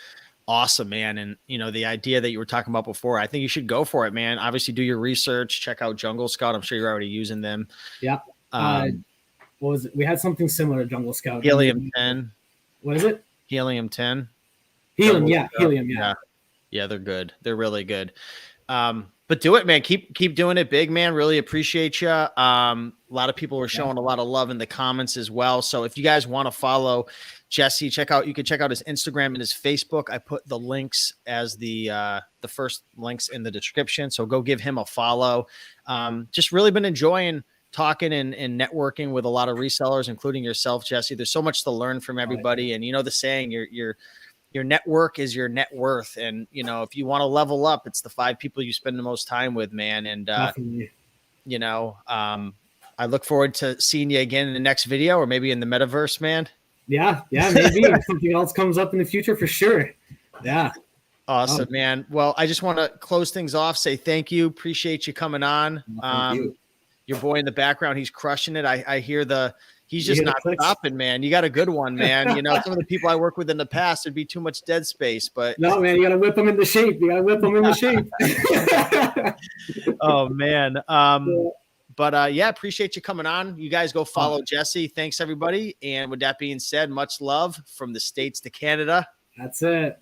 awesome, man. And the idea that you were talking about before, I think you should go for it, man. Obviously do your research, check out Jungle Scout. I'm sure you're already using them. Yeah. What was it? We had something similar to Jungle Scout. Helium 10. What is it? Helium 10. Helium, yeah. Helium, yeah. Yeah, they're good. They're really good. But do it, man. Keep doing it big, man. Really appreciate you. A lot of people were showing a lot of love in the comments as well. So if you guys want to follow Jesse, you can check out his Instagram and his Facebook. I put the links as the first links in the description. So go give him a follow. Just really been enjoying talking and networking with a lot of resellers, including yourself, Jesse. There's so much to learn from everybody. And the saying, your network is your net worth. And, if you want to level up, it's the 5 people you spend the most time with, man. And, I look forward to seeing you again in the next video, or maybe in the metaverse, man. Yeah, maybe if something else comes up in the future for sure. Yeah. Awesome, man. Well, I just want to close things off, say thank you. Appreciate you coming on. Thank you. Your boy in the background, he's crushing it. I hear he's just not stopping, man. You got a good one, man. Some of the people I work with in the past, there'd be too much dead space, but no, man, you got to whip them into shape. Oh man. But yeah, appreciate you coming on. You guys go follow Jesse. Thanks everybody. And with that being said, much love from the States to Canada. That's it.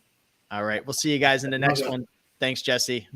All right. We'll see you guys in the next one. Thanks, Jesse.